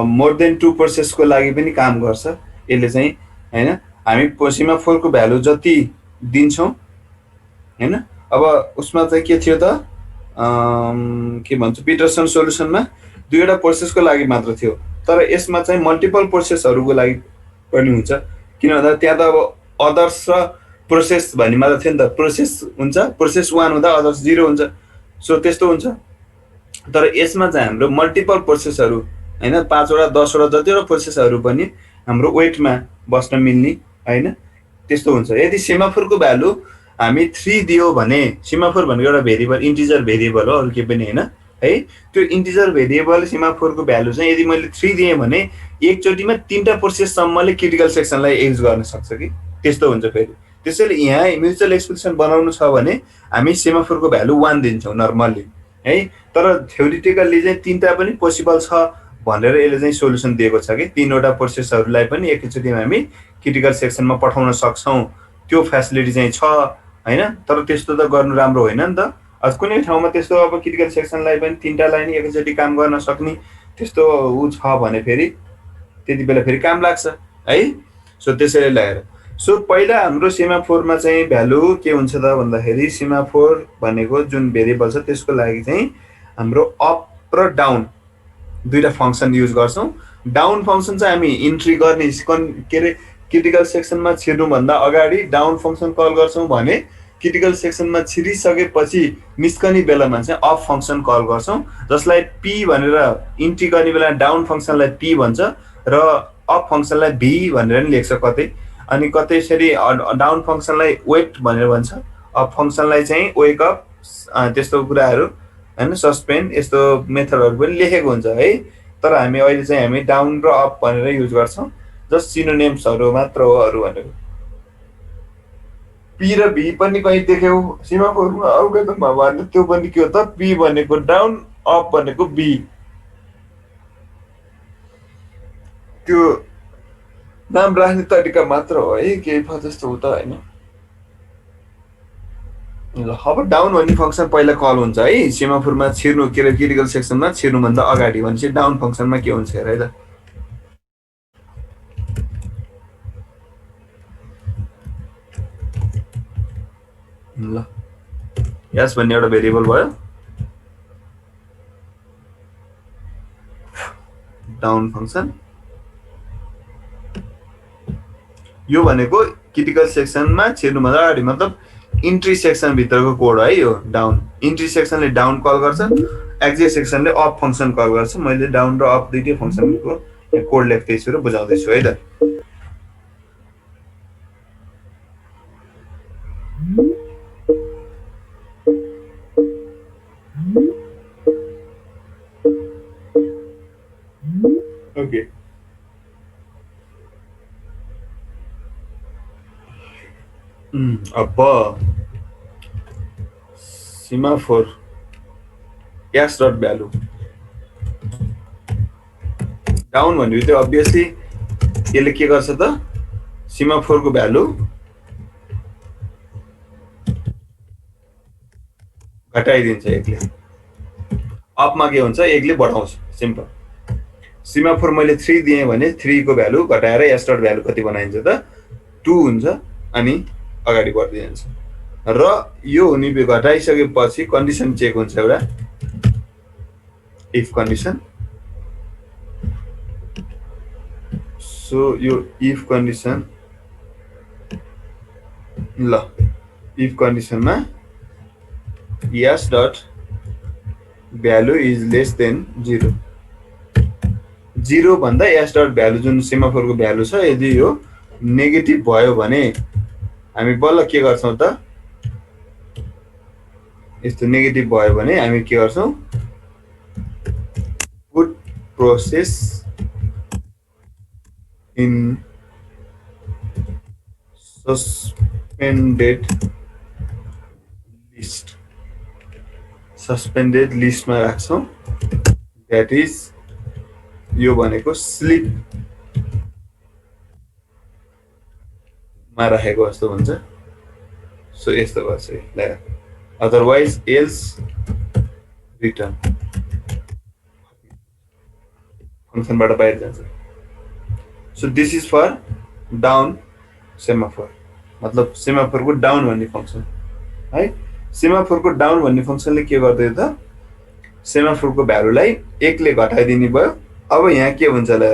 S1: मोर देन टु प्रोसेसको लागि पनि काम गर्छ यसले चाहिँ होइन। हामी सिमाफोरको भ्यालु जति दिन्छौँ होइन, अब उसमा चाहिँ के थियो त के भन्छ पिटरसन सोल्युसनमा दुईवटा प्रोसेसको लागि मात्र थियो, तर यसमा चाहिँ मल्टिपल प्रोसेसहरूको लागि पनि हुन्छ। किन भन्दा त्यहाँ त अब अदर्स र प्रोसेस भन्ने मात्र थियो नि त, प्रोसेस हुन्छ प्रोसेस 1 हुँदा अदर्स 0 हुन्छ, सो त्यस्तो हुन्छ। तर यसमा चाहिँ हाम्रो मल्टिपल प्रोसेसहरू होइन 5 वटा 10 वटा जतिवटा प्रोसेसहरू पनि हाम्रो वेटमा बस्न मिल्ने होइन, त्यस्तो हुन्छ। यदि सेमाफोरको भ्यालु हामी 3 दियो भने, सेमाफोर भनेको एउटा भेरिएबल इन्टिजर भेरिएबल हो अरू केही पनि होइन है, त्यो इन्टिजर भेरिएबल सेमाफोरको भ्यालु चाहिँ यदि मैले 3 दिएँ भने एकचोटिमा 3टा प्रोसेससम्मले क्रिटिकल सेक्सनलाई युज गर्न सक्छ कि, त्यस्तो हुन्छ फेरि। त्यसैले यहाँ म्युचुअल एक्सक्लुसन बनाउनु छ भने हामी सेमाफोरको भ्यालु 1 दिन्छौँ नर्मल्ली है, तर थ्योरिटिकल्ली चाहिँ 3टा पनि पोसिबल छ भनेर यसले चाहिँ सोल्युसन दिएको छ कि 3वटा प्रोसेसहरूलाई पनि एकैचोटिमा हामी क्रिटिकल सेक्सनमा पठाउन सक्छौँ, त्यो फेसिलिटी चाहिँ छ होइन। तर त्यस्तो त गर्नु राम्रो होइन नि त। कुनै ठाउँमा त्यस्तो अब क्रिटिकल सेक्सनलाई पनि 3टालाई नि एकैचोटि काम गर्न सक्ने त्यस्तो ऊ छ भने फेरि त्यति बेला फेरि काम लाग्छ है। सो त्यसैले ल्याएर सो पहिला हाम्रो सेमाफोरमा चाहिँ भ्यालु के हुन्छ त भन्दाखेरि सेमाफोर भनेको जुन भेरिएबल छ त्यसको लागि चाहिँ हाम्रो अप र डाउन दुईटा फङ्सन युज गर्छौँ। डाउन फङ्सन चाहिँ हामी इन्ट्री गर्ने के अरे क्रिटिकल सेक्सनमा छिर्नुभन्दा अगाडि डाउन फङ्सन कल गर्छौँ भने क्रिटिकल सेक्सनमा छिरिसकेपछि निस्कने बेलामा चाहिँ अफ फङ्सन कल गर्छौँ, जसलाई पी भनेर इन्ट्री गर्ने बेला डाउन फङ्सनलाई पी भन्छ र अफ फङ्सनलाई भी भनेर नि लेख्छ कतै, अनि कतै यसरी डाउन फङ्सनलाई वेट भनेर भन्छ, अफ फङ्सनलाई चाहिँ वेक अप, त्यस्तो कुराहरू होइन सस्पेन्ड यस्तो मेथडहरू पनि लेखेको हुन्छ है। तर हामी अहिले चाहिँ हामी डाउन र अप भनेर युज गर्छौँ, जस्ट सिनोनिम्सहरू मात्र हो अरू भनेको। पी र भी पनि कहीँ देख्यौ सेमाफोरमा अवगतमा भने त्यो पनि के हो त, पी भनेको डाउन अप भनेको बी, त्यो नाम राख्ने तरिका मात्र हो है, केही जस्तो हो त होइन। ल अब डाउन भन्ने फङ्सन पहिला कल हुन्छ है सेमाफोरमा छिर्नु के अरे क्रिटिकल सेक्सनमा छिर्नुभन्दा अगाडि भनेपछि डाउन फङ्सनमा के हुन्छ हेर है त। ल यस भन्ने एउटा भेरिएबल भयो, डाउन फङ्सन यो भनेको क्रिटिकल सेक्सनमा छिर्नुभन्दा अगाडि मतलब इन्ट्री सेक्सन भित्रको कोड है यो डाउन। इन्ट्री सेक्सनले डाउन कल गर्छ, एक्जिट सेक्सनले अप फङ्सन कल गर्छ। मैले डाउन र अप दुईटै फङ्सनको कोड लेख्दैछु र बुझाउँदैछु है त। ओके अब semaphore S dot value down भन्ने बित्तिकै अभियसली यसले के गर्छ त सेमाफोरको भ्यालु घटाइदिन्छ एकले, अपमा के हुन्छ एकले बढाउँछ। सिम्पल सेमाफोर मैले 3 दिएँ भने 3 को भ्यालु घटाएर एस डट भ्यालु कति बनाइन्छ त 2 हुन्छ अनि अगाडि बढ्दै जान्छ। र यो हुने घटाइसकेपछि कन्डिसन चेक हुन्छ एउटा इफ कन्डिसन। सो यो इफ कन्डिसन ल इफ कन्डिसनमा S dot value is less than 0, 0 भन्दा एस डट भ्यालु जुन सेमाफोरको भ्यालु छ यदि यो नेगेटिभ भयो भने हामी बल्ल के गर्छौँ त, यस्तो नेगेटिभ भयो भने हामी के गर्छौँ पुट प्रोसेस इन सस्पेन्डेड लिस्टमा राख्छौँ, द्याट इज यो भनेको स्लिपमा राखेको जस्तो हुन्छ। सो यस्तो गर्छ अदरवाइज एल्स रिटर्न फङ्सनबाट बाहिर जान्छ। So this is for down semaphore, मतलब सेमाफोरको डाउन भन्ने फङ्सन है। सेमाफोरको डाउन भन्ने फङ्सनले के गर्दैन त, सेमाफोरको भ्यालुलाई 1 ले घटाइदिने भयो। अब यहाँ के हुन्छ होला,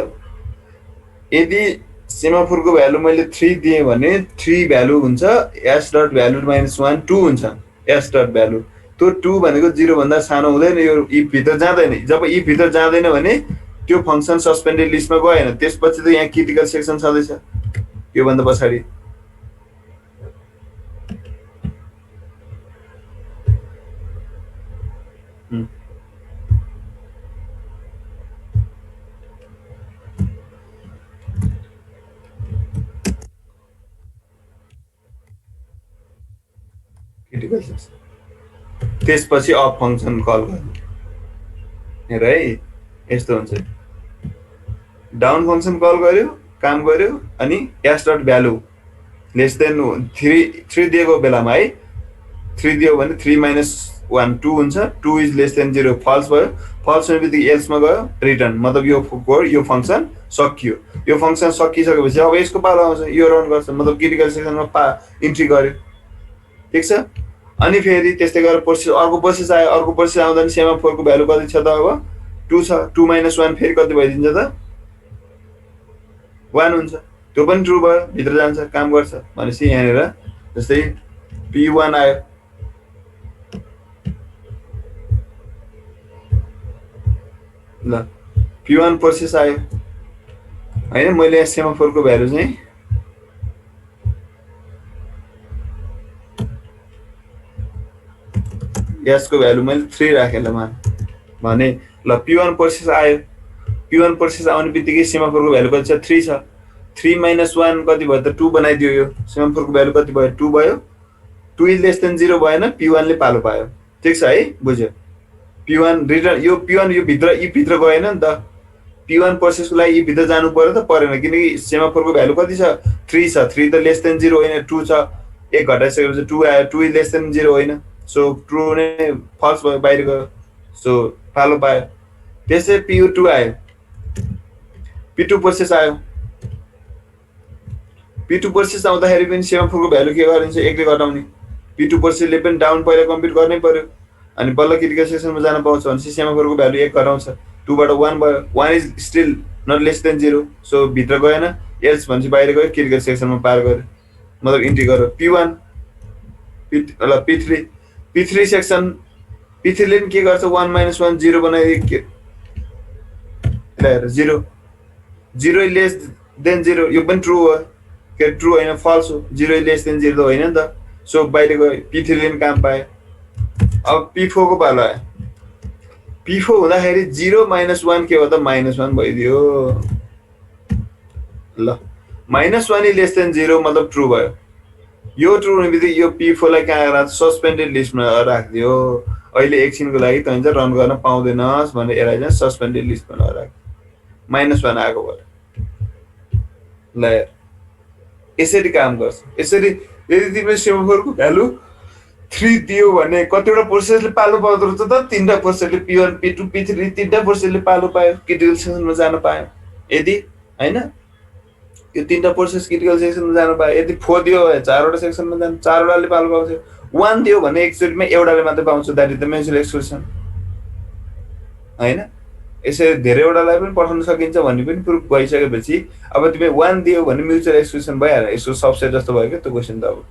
S1: यदि सेमाफोरको भ्यालु मैले 3 दिएँ भने 3 भ्यालु हुन्छ एस डट भ्यालु -1 2 हुन्छ एस डट भ्यालु। त्यो 2 भनेको 0 भन्दा सानो हुँदैन, यो इफ भित्र जाँदैन। जब इफ भित्र जाँदैन भने त्यो फङ्सन सस्पेन्डेड लिस्टमा गएन। त्यसपछि त यहाँ क्रिटिकल सेक्सन छँदैछ योभन्दा पछाडि। क्रिटिकल सेक्सन त्यसपछि अफ फङ्सन कल गर्ने। हेर है यस्तो हुन्छ, डाउन फङ्सन कल गर्यो, काम गर्यो, अनि S dot value less than 3 दिएको बेलामा है, 3 दियो भने 3 - 1 2 हुन्छ। 2 इज लेस देन 0 फल्स भयो। फल्स हुने बित्तिकै एल्समा गयो रिटर्न, मतलब यो फङ्सन सकियो। यो फङ्सन सकिसकेपछि अब यसको पालो आउँछ, यो रन गर्छ, मतलब क्रिटिकल सेक्सनमा इन्ट्री गर्यो। ठिक छ। अनि फेरि त्यस्तै गरेर प्रोसेस अर्को प्रोसेस आयो। अर्को प्रोसेस आउँदा नि सेमाफोरको भ्यालु कति छ त, अब 2 छ। 2 - 1 फेरि कति भइदिन्छ त, 1 हुन्छ। त्यो पनि ट्रु भयो, भित्र जान्छ, काम गर्छ। भनेपछि यहाँनिर जस्तै P1 आयो, ल P1 प्रोसेस आयो होइन। मैले यहाँ सेमाफोरको भ्यालु चाहिँ यसको भ्यालु मैले 3 राखेँ ल मान भने। ल P1 प्रोसेस आयो। P1 प्रोसेस आउने बित्तिकै सेमाफोरको भ्यालु कति छ, 3 छ। 3 - 1 कति भयो त, 2 बनाइदियो। यो सेमाफोरको भ्यालु कति भयो, 2 भयो। 2 इज लेस देन 0 भएन, P1 ले पालो पायो। ठिक छ है, बुझ्यो। P1 रिटर्न, यो P1 यो भित्र इ भित्र गएन नि त। P1 प्रोसेसको लागि इ भित्र जानु पर्यो त, परेन, किनकि सेमाफोरको भ्यालु कति छ, 3 छ। 3 त लेस देन 0 होइन, 2 छ। 1 घटाइसकेपछि 2 आयो। 2 इज लेस देन 0 होइन, सो ट्रु नै फल्स भयो, बाहिर गयो। सो पालो पायो। त्यसै P2 आयो। P2 प्रोसेस आयो। P2 प्रोसेस आउँदाखेरि पनि सेमाफोरको भ्यालु के गरिन्छ, 1 ले घटाउने। P2 प्रोसेसले पनि डाउन पहिला कम्प्युट गर्नै पर्यो, अनि बल्ल क्रिटिकल सेक्सनमा जान पाउँछ। भनेपछि सेमाफोरको भ्यालु 1 घटाउँछ। 2 बाट 1 भयो। 1 is still not less than 0, so भित्र गएन। एल्स भनेपछि बाहिर गयो, क्रिटिकल सेक्सनमा पार गर्यो, मतलब इन्ट्री गर्यो। P1 ल P3 सेक्सन। P3 ले पनि के गर्छ, 1 - 1 0 बनाइदियो। ल 0 0 लेस देन 0, यो पनि ट्रु हो के, ट्रु होइन, फल्स हो। 0 लेस देन 0 त होइन नि त, सो बाहिर गयो। P3 ले पनि काम पायो। अब P4 को पालो आयो। P4 हुँदाखेरि 0 - 1 के हो त, -1 भइदियो। ल -1 लेस देन 0 मतलब ट्रु भयो। यो ट्रु हुने बित्तिकै यो P4 लाई कहाँ राख्छ, सस्पेन्डेड लिस्टमा राखिदियो। अहिले एकछिनको लागि तैँले चाहिँ रन गर्न पाउँदैनस् भनेर यसलाई चाहिँ सस्पेन्डेड लिस्टमा नराख, -1 आएको भयो। ल यसरी काम गर्छ। यसरी यदि तिमीले सेमाफोरको भ्यालु 3 दियो भने कतिवटा प्रोसेसले पालो पाउँदो रहेछ त, 3टा प्रोसेसले P1 P2 P3 3टा प्रोसेसले पालो पायो, क्रिटिकल सेक्सनमा जान पायो। यदि होइन यो 3टा प्रोसेस क्रिटिकल सेक्सनमा जान पायो। यदि 4 दियो भने 4वटा सेक्सनमा जान्छ, 4वटाले पालो पाउँछ। 1 दियो भने एकचोटिमा एउटाले मात्रै पाउँछ, that is the mutual exclusion होइन। यसरी धेरैवटालाई पनि पठाउन सकिन्छ भन्ने पनि प्रुफ भइसकेपछि अब तिमी 1 दियो भने म्युचुअल एक्सक्लुजन भइहाल्यो। यसको सबसेट जस्तो भयो क्या त्यो क्वेसन त। अब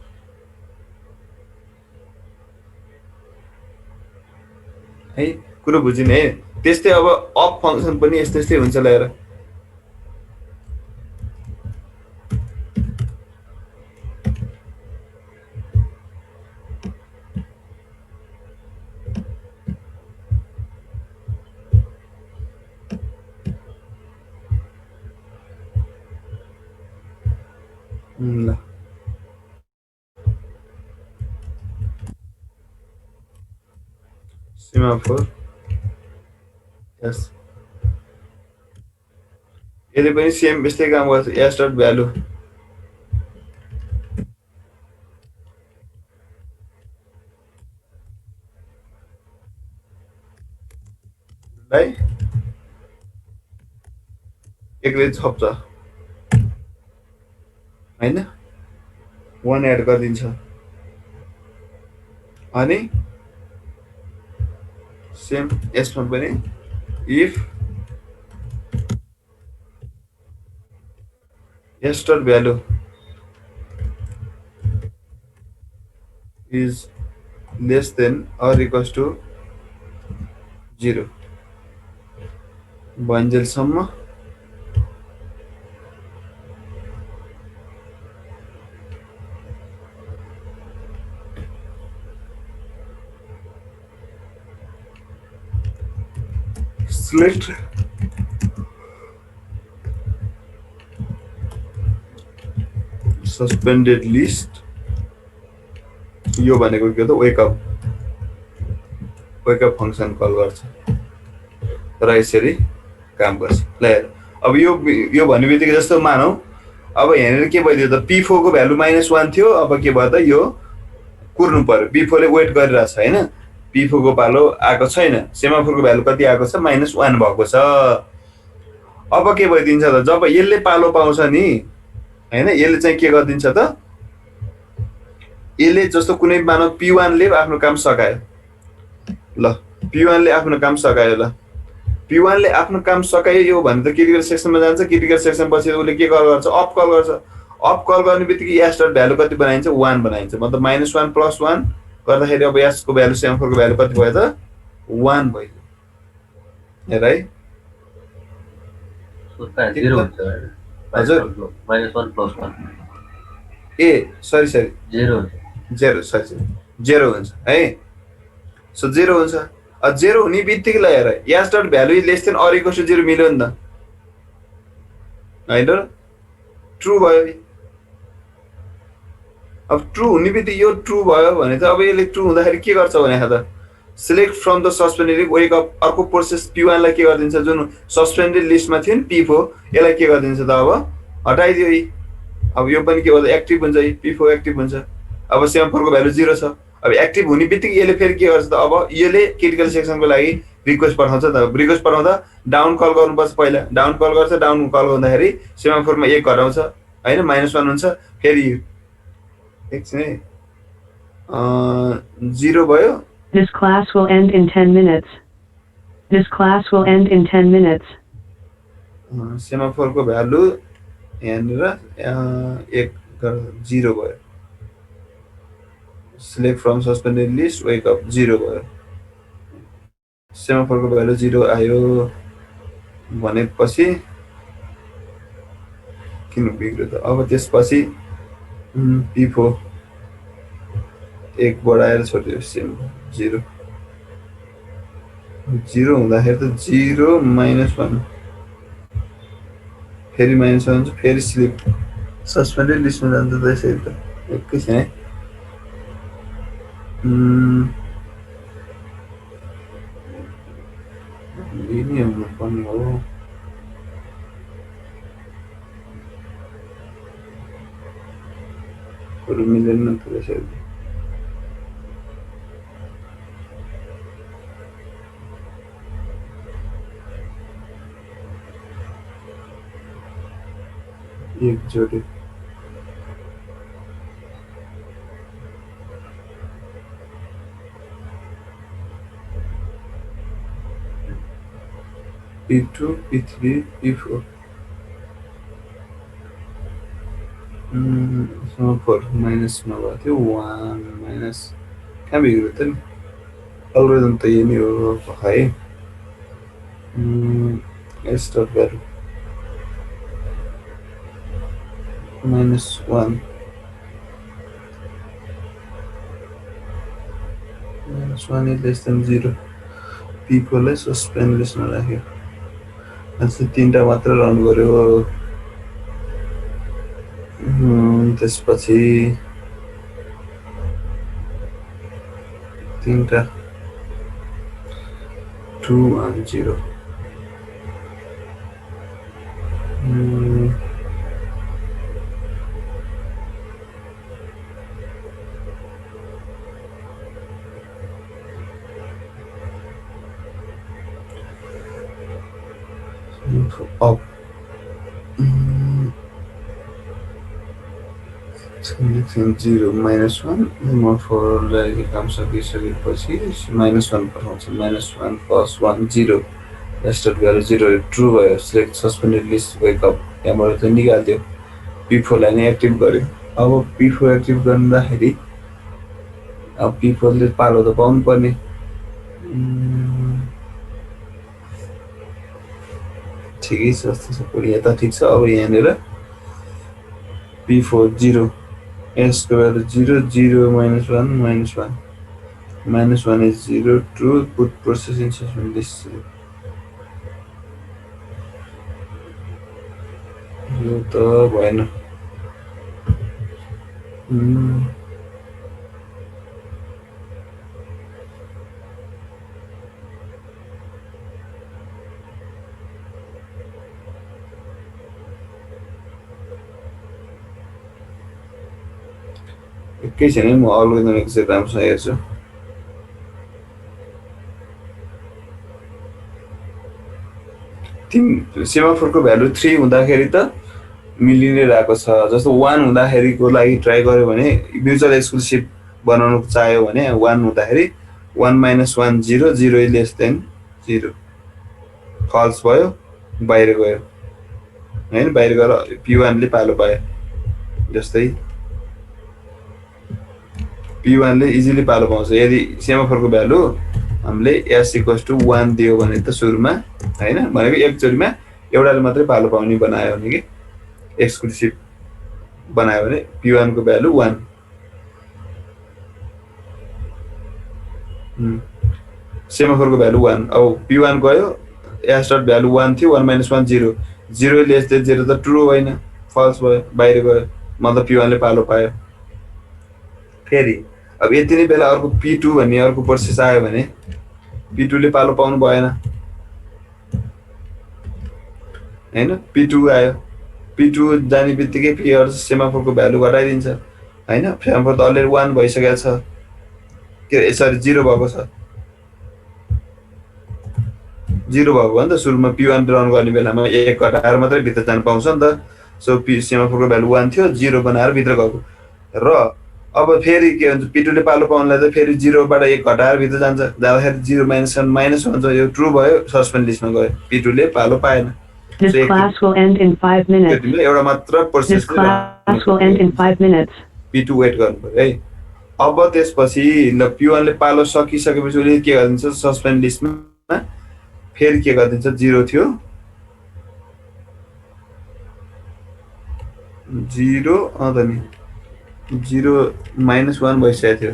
S1: है कुरो बुझिने है। त्यस्तै अब अफ फङ्सन पनि यस्तै हुन्छ। ल ल सेमाफोर, यस यसले पनि सेम यस्तै काम गर्छ s डट भ्यालु लाई एक्लै छप्छ हैन 1 एड गरिदिन्छ अनि सेम यसमा पनि if s dot value is less than or equals to 0 भइन्जेलसम्म select suspended list यो भनेको के हो त वेकअप फंक्सन कल गर्छ र यसरी काम गर्छ ल हेर अब यो भन्ने बित्तिकै जस्तो मानौ अब यहाँनिर के भइदियो त p4 को भ्यालु -1 थियो अब के भयो त यो कुर्नु पर्यो p4 ले वेट गरिरहेछ हैन p4 को पालो आएको छैन सेमाफोरको भ्यालु कति आएको छ -1 भएको छ अब के भइदिन्छ त जब यसले पालो पाउँछ नि हैन यसले चाहिँ के गर्दिन्छ त यसले जस्तो कुनै मानव p1 ले आफ्नो काम सकायो ल p1 ले आफ्नो काम सकायो ल p1 ले आफ्नो काम सकायो यो भने त क्रिटिकल सेक्सनमा जान्छ क्रिटिकल सेक्सन पछि उले के कल गर्छ अप कल गर्छ अप कल गर्ने बित्तिकै s डट भ्यालु कति बनाइन्छ 1 बनाइन्छ मतलब -1 + 1 गर्दाखेरि अब s को भ्यालु सेमाफोरको भ्यालु कति भयो त 1 भयो हेर है
S3: उसका 0 हुन्छ
S1: हजुर
S3: -1 + 1
S1: ए सरी
S3: 0
S1: सरी 0 हुन्छ है सो 0 हुन्छ अ 0 हुने बित्तिकै ल हेर s dot value is less than or equals to 0 मिल्यो नि त हैन ट्रु भयो अब ट्रु हुने बित्तिकै यो ट्रु भयो भने त अब यसले ट्रु हुँदाखेरि के गर्छ भने त select from the suspended wake up अर्को प्रोसेस p1 लाई के गर्दिन्छ जुन सस्पेन्डेड लिस्टमा थियो नि p4 यसलाई के गर्दिन्छ त अब हटाइदियो अब यो पनि के हो त एक्टिभ हुन्छ p4 एक्टिभ हुन्छ अब सेमाफोरको भ्यालु 0 छ अब एक्टिभ हुने बित्तिकै यसले फेरि के गर्छ त अब यसले क्रिटिकल सेक्सनको लागि रिक्वेस्ट पठाउँछ त रिक्वेस्ट पठाउँदा डाउन कल गर्नुपर्छ पहिला डाउन कल गर्छ डाउन कल गर्दाखेरि सेमाफोरमा 1 घटाउँछ हैन -1 हुन्छ फेरि एकछिन है 0 भयो
S4: This class will end in 10 minutes. This class will end in 10 minutes.
S1: सेमाफोरको value यहाँनिर 1 0 भयो select from suspended list wake up 0 भयो सेमाफोरको भ्यालु 0 आयो भनेपछि किन बिग्रियो त अब त्यसपछि p4 1 बढाएर छोड्दियो सेम 0 हुँदाखेरि त 0 -1 फेरि -1 हुन्छ फेरि सिलेक्ट सस्पेन्डेड लिस्टमा जान्छ त यसरी त एकैछिन है यिनी हुनु पर्ने हो कुरो मिलेन त यसरी एक जोडी p2 p3 p4 4 माइनस नभएको थियो 1 माइनस कहाँ बिग्रियो त नि एल्गोरिदम त यही नै हो है s dot value -1 -1 is less than 0 p4 लाई सस्पेन्ड लिस्टमा राख्यो अच्छा तीनटा मात्र रन गर्यो त्यसपछि तीनटा 2 1 0 up 0 -1 म फोरलाई काम सकिसकेपछि -1 पठाउँछु -1 + 1 0 स्टार्ट गरेर 0 ट्रु भयो सिलेक्ट सस्पेन्डेड लिस्ट वेकअप त्यहाँबाट चाहिँ निकाल्दियो P4 लाई नै एक्टिभ गर्यो अब P4 एक्टिभ गर्दाखेरि अब P4 ले पालो त पाउनु पर्ने ठिकै छ जस्तो छ यहाँ त ठिक छ अब यहाँनिर P4 0 S square 0 0 -1 -1 -1 is 0 true put processing suspend list यो त भएन एकैछिन है म अल्गोरिदम चाहिँ राम्रोसँग हेर्छु सेमाफोरको भ्यालु 3 हुँदाखेरि त मिलिनै रहेको छ जस्तो 1 हुँदाखेरिको लागि ट्राई गर्यो भने म्युचुअल एक्सक्लुसिभ बनाउन चाह्यो भने 1 हुँदाखेरि 1 - 1 0 0 लेस देन 0 फल्स भयो बाहिर गयो हैन बाहिर गएर P1 ले पालो पायो जस्तै P1 ले इजिली पालो पाउँछ यदि सेमाफोरको भ्यालु हामीले s = 1 दियो भने त सुरुमा हैन भनेको एकचोटीमा एउटाले मात्रै पालो पाउने बनायो भने के एक्सक्लुसिभ बनायो भने P1 को भ्यालु 1 सेमाफोरको भ्यालु 1 अब P1 गयो s डट भ्यालु 1 थियो 1 - 1 0 0 लेस देन 0 त ट्रु होइन फल्स भयो बाहिर गयो मतलब P1 ले पालो पायो फेरि अब यति नै बेला अर्को P2 भन्ने अर्को प्रोसेस आयो भने P2 ले पालो पाउनु भएन हैन P2 आयो P2 जाने बित्तिकै P सेमाफोरको भ्यालु घटाइदिन्छ हैन सेमाफोर त अलरेडी 1 भइसकेको छ के सरी 0 भएको छ 0 भएको भने त सुरुमा P1 रन गर्ने बेलामा 1 घटाएर मात्रै भित्र जान पाउँछ नि त सो सेमाफोरको भ्यालु 1 थियो 0 बनाएर भित्र गएको र अब फेरि के हुन्छ P2 ले पालो पाउनलाई त फेरि 0 बाट 1 घटाएर भित्र जान्छ जाँदाखेरि 0 - 1 यो ट्रु भयो सस्पेन्ड लिस्टमा गयो P2 ले पालो पाएन
S4: This class will end in 5 minutes.
S1: एउटा मात्र process
S4: This class will end in 5 minutes.
S1: P2 wait गर्नु पर्यो है अब त्यसपछि ल P1 ले पालो सकिसकेपछि उले के गरिदिन्छ सस्पेन्ड लिस्टमा फेरि के गरिदिन्छ 0 थियो 0 अ त नि 0 -1 भइसकेको थियो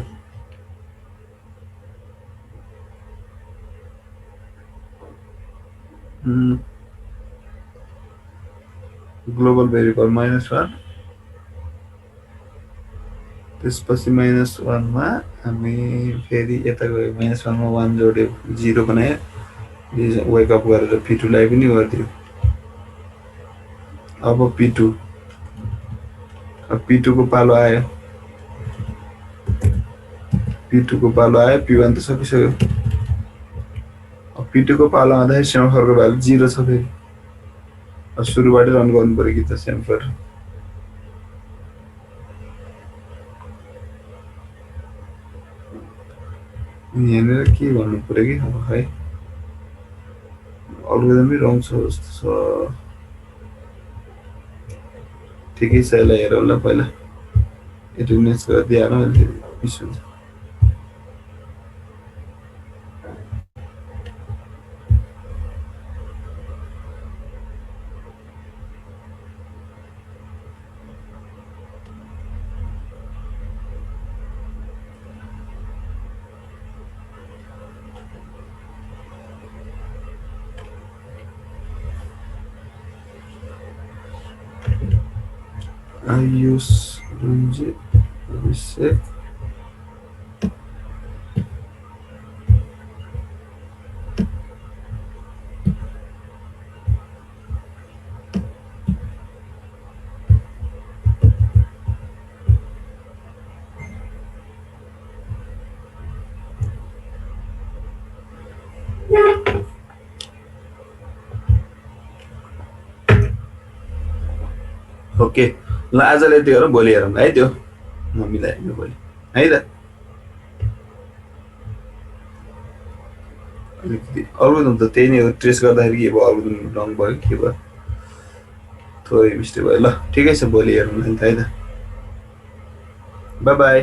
S1: ग्लोबल भेरिएबल -1 त्यसपछि -1 मा हामी फेरि यता गयो -1 मा 1 जोड्यो 0 बनायो वेकअप गरेर P2 लाई पनि गरिदियो अब P2 को पालो आयो P2 को पालो आयो P1 त सकिसक्यो अब P2 को पालो आउँदाखेरि सेमाफोरको भ्यालु 0 छ फेरि अब सुरुबाट रन गर्नु पर्यो कि त सेमाफोर यहाँनिर के गर्नु पर्यो कि अब है अल्गोरिदमै रङ छ जस्तो छ ठिकै छ यसलाई हेरौँ ल पहिला एटेन्डेन्स गरिदिहालौँ अहिले मिस हुन्छ Ayus Runji Abhishek ओके ल आजलाई यति गरौँ भोलि हेरौँ है त्यो म मिलाइदिनु भोलि है त अलिकति अल्गोरिदम त त्यही नै हो ट्रेस गर्दाखेरि के भयो अल्गोरिदम रङ भयो के भयो थोरै मिस्टेक भयो ल ठिकै छ भोलि हेरौँ है त बाई बाई